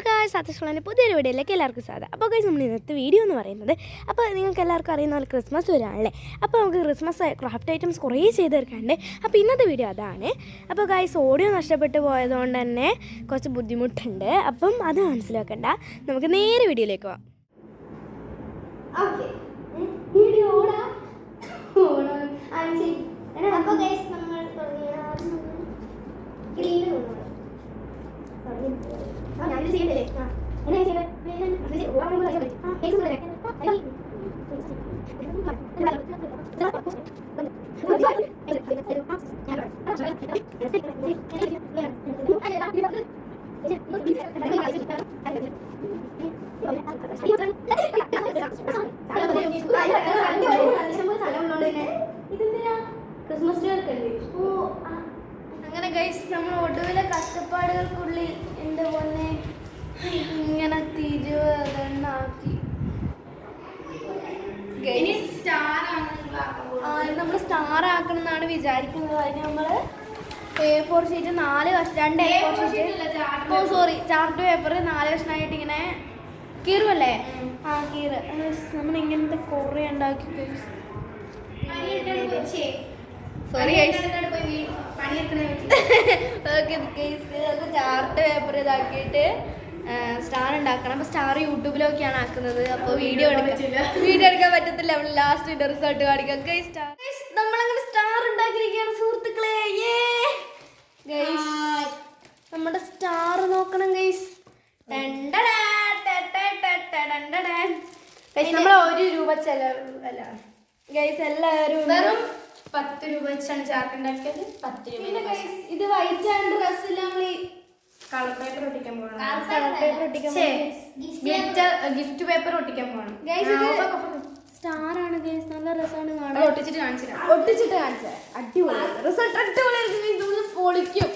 Guys, സത്യസ്വളൻ്റെ പുതിയൊരു വീഡിയോയിലേക്ക് എല്ലാവർക്കും സ്വാഗതം. അപ്പോൾ ഗൈസ്, നമ്മൾ ഇന്നത്തെ വീഡിയോ എന്ന് പറയുന്നത്, അപ്പോൾ നിങ്ങൾക്ക് എല്ലാവർക്കും അറിയുന്ന പോലെ ക്രിസ്മസ് വരാണല്ലേ. അപ്പോൾ നമുക്ക് ക്രിസ്മസ് ക്രാഫ്റ്റ് ഐറ്റംസ് കുറേ ചെയ്ത് തീർക്കാണ്ട്. അപ്പോൾ ഇന്നത്തെ വീഡിയോ അതാണ്. അപ്പോൾ ഗൈസ്, ഓഡിയോ നഷ്ടപ്പെട്ടു പോയതുകൊണ്ട് തന്നെ കുറച്ച് ബുദ്ധിമുട്ടുണ്ട്. അപ്പം അത് മനസ്സിലാക്കണ്ട, നമുക്ക് നേരെ വീഡിയോയിലേക്ക് പോകാം. അപ്പോൾ ഗൈസ്, നമ്മൾ അങ്ങനെ ഗൈസ്, നമ്മൾ ഒടുവിലെ കഷ്ടപ്പാടുകൾക്കുള്ളിൽ എൻ്റെ പൊന്നെ ഇങ്ങനെ തിരുവതെണ്ണാക്കി. നമ്മൾ സ്റ്റാർ ആക്കണം എന്നാണ് വിചാരിക്കുന്നത്. അതിന് നമ്മൾ A4 sheet 2 A4 sheet chart paper 4 കഷ്ണമായിട്ട് ഇങ്ങനെ കീറുമല്ലേ? കീറ്. നമ്മൾ ഇങ്ങനത്തെ കുറേ ഉണ്ടാക്കി. സോറി ഗൈസ്, ചാർട്ട് പേപ്പർ ഇതാക്കിയിട്ട് സ്റ്റാർ ഉണ്ടാക്കണം. അപ്പോൾ സ്റ്റാർ യൂട്യൂബിലൊക്കെയാണ് ആക്കുന്നത്. അപ്പോൾ വീഡിയോ എടുക്കാൻ പറ്റത്തില്ല. നമ്മൾ ലാസ്റ്റ് റിസൾട്ട് കാണിക്കാം. നമ്മളങ്ങനെ സ്റ്റാർ ഉണ്ടാക്കിയിരിക്കുകയാണ് സുഹൃത്തുക്കളെ. നമ്മുടെ സ്റ്റാർ നോക്കണം ഗൈസ്. നമ്മൾ 1 രൂപ ചെലവല്ല ഗൈസ്. എല്ലാവരും വെറും 10 രൂപ വെച്ചാണ് ചാർട്ട് ഉണ്ടാക്കിയത്. 10 രൂപ. ഇത് വൈറ്റ് ആൻഡ് ഡ്രസ്സിൽ നമ്മൾ കളർ പേപ്പർ ഒട്ടിക്കാൻ പോകണം. ഗിഫ്റ്റ് പേപ്പർ ഒട്ടിക്കാൻ പോകണം. സ്റ്റാർ ആണ് ഗൈസ്, നല്ല രസമാണ് കാണാൻ. ഒട്ടിച്ചിട്ട് കാണിച്ചാൽ അടിപൊളി റിസൾട്ട്, അടിപൊളി പൊളിക്കും.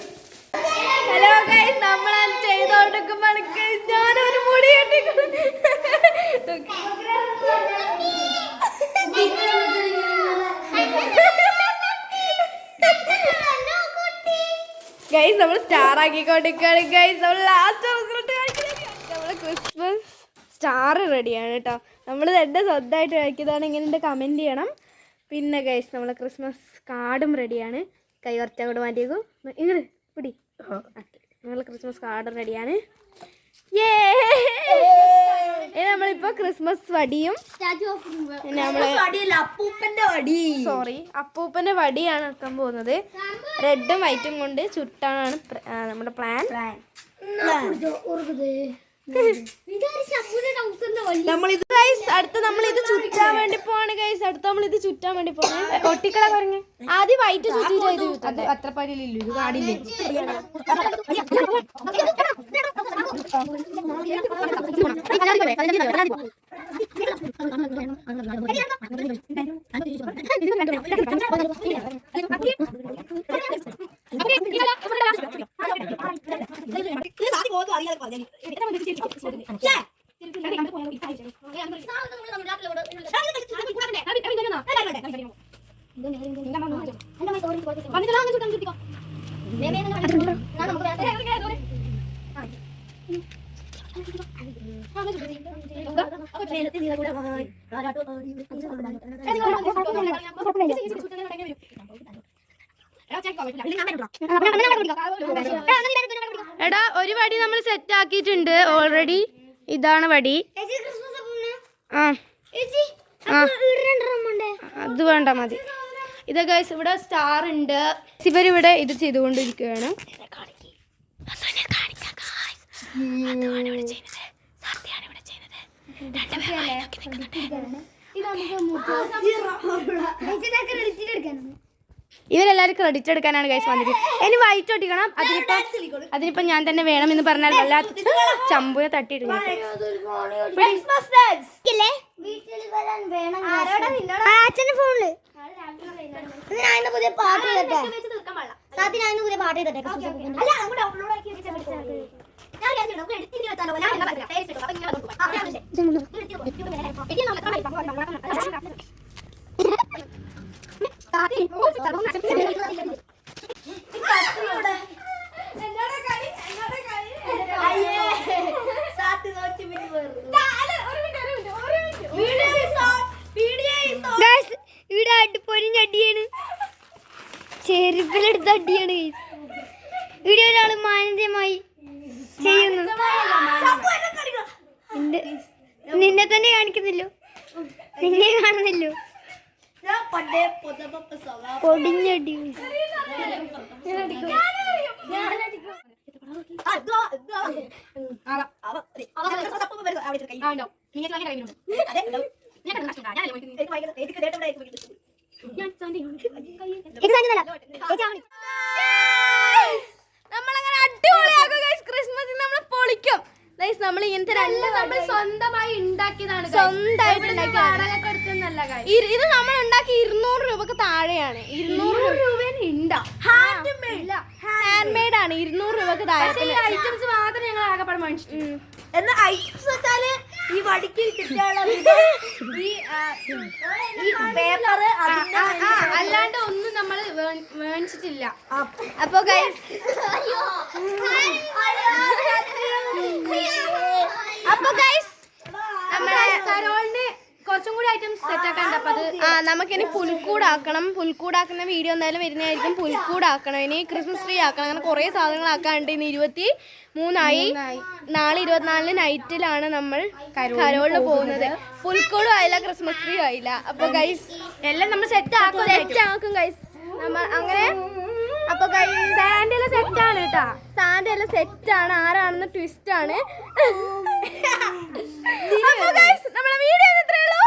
ഹലോ ഗൈസ്, നമ്മൾ ചെയ്തോണ്ടിരിക്കുമ്പോൾ ഞാനൊരു മുടി ഗൈസ്, നമ്മൾ സ്റ്റാർ ആക്കിക്കൊണ്ടിരിക്കുകയാണ് ഗൈസ്. നമ്മൾ ലാസ്റ്റ് റിസൾട്ട് നമ്മൾ ക്രിസ്മസ് സ്റ്റാർ റെഡിയാണ് കേട്ടോ. നമ്മൾ എൻ്റെ സ്വന്തമായിട്ട് കഴിക്കുന്നതാണ്. ഇങ്ങനെ കമൻറ്റ് ചെയ്യണം. പിന്നെ ഗൈസ്, നമ്മൾ ക്രിസ്മസ് കാർഡും റെഡിയാണ്. കൈ കുറച്ചങ്ങോട്ട് മാറ്റിയേക്കും. ഇങ്ങോട്ട് പിടി. നമ്മൾ ക്രിസ്മസ് കാർഡും റെഡിയാണ്. നമ്മളിപ്പോൾ ക്രിസ്മസ് വടിയും അപ്പൂപ്പൻ്റെ വടിയാണ് വെക്കാൻ പോകുന്നത്. റെഡും വൈറ്റും കൊണ്ട് ചുട്ടാണ് നമ്മുടെ പ്ലാൻ. അടുത്ത് നമ്മളിത് ചുറ്റാൻ വേണ്ടി പോവാണ് ഗൈസ്. ഒട്ടിക്കള പറഞ്ഞ് ആദ്യം വൈറ്റ് ചുറ്റിട്ട് അത്ര പരിയില്ല, ഇത് കാടില്ലേ. എടാ, ഒരു വടി നമ്മൾ സെറ്റ് ആക്കിയിട്ടുണ്ട് ഓൾറെഡി. ഇതാണ് വടി. അത് വേണ്ട, മതി. ഇത് ഗൈസ്, ഇവിടെ സ്റ്റാർ ഉണ്ട്. ഇവരിവിടെ ഇത് ചെയ്തുകൊണ്ടിരിക്കുകയാണ്. ഇവരെല്ലാവരും ക്രെഡിറ്റ് എടുക്കാനാണ് ഗൈസ് വന്നിരിക്കുന്നത്. ഇനി വൈറ്റ് ഒട്ടിക്കണം. അതിനിപ്പോ ഞാൻ തന്നെ വേണം എന്ന് പറഞ്ഞാൽ വല്ലാത്ത ചമ്പുനെ തട്ടിയിട്ട് പുതിയ പാട്ട് ഇതടിയാണ് വീഡിയോ ഒരാൾ മാനന്യമായി ചെയ്യുന്നു. നിന്നെ തന്നെ കാണിക്കുന്നില്ലോ, നിന്നെ കാണുന്നില്ലോ. പൊടിഞ്ഞടി നമ്മളങ്ങനെ അടിപൊളിയാക്കും ഗൈസ്. ക്രിസ്മസിന് നമ്മൾ പൊളിക്കും ഗൈസ്. നമ്മൾ ഇങ്ങനത്തെ നമ്മൾ സ്വന്തമായി ഉണ്ടാക്കിയതാണ് സ്വന്തമായിട്ട് ഇത് നമ്മൾ ഉണ്ടാക്കി 200 രൂപക്ക് താഴെയാണ്. 200 രൂപ ഉണ്ടാ ഹാൻഡ് മെയ്ഡ് ആണ്. 200 രൂപക്ക് താഴെ ഐറ്റംസ് മാത്രം ഞങ്ങൾ ആകെപ്പാട് മേടിച്ചിട്ടുണ്ട്. എന്നാൽ ഐറ്റംസ് വെച്ചാല് ഈ വടിക്ക് കിട്ടാനുള്ള ഈ പേപ്പർ അല്ലാണ്ട് ഒന്നും നമ്മൾ മേടിച്ചിട്ടില്ല. അപ്പൊ ഗൈസ് നമ്മളെ കരോളിന് കുറച്ചും കൂടി ഐറ്റംസ് സെറ്റ് ആക്കാണ്ട്. അപ്പൊ അത് നമുക്കിനി പുൽക്കൂടാക്കണം. പുൽക്കൂടാക്കുന്ന വീഡിയോ എന്തായാലും വരുന്നതായിരിക്കും. പുൽക്കൂടാക്കണം, ഇനി ക്രിസ്മസ് ട്രീ ആക്കണം. അങ്ങനെ കുറേ സാധനങ്ങളാക്കാണ്ട്. ഇന്ന് 23 നാളെ 24 നൈറ്റിലാണ് നമ്മൾ കരോളിന് പോകുന്നത്. പുൽക്കൂടും ആയില്ല, ക്രിസ്മസ് ട്രീ ആയില്ല. അപ്പൊ ഗൈസ് എല്ലാം നമ്മൾ സെറ്റ് ആക്കും ഗൈസ്. നമ്മൾ അങ്ങനെ അപ്പൊ സാൻഡ് എല്ലാം സെറ്റ് ആണ് കേട്ടാ. സാൻഡ് എല്ലാം സെറ്റ് ആണ്. ആരാണെന്ന് ട്വിസ്റ്റ് ആണ്. നമ്മളെ വീഡിയോ ഇത്രയേ ഉള്ളൂ.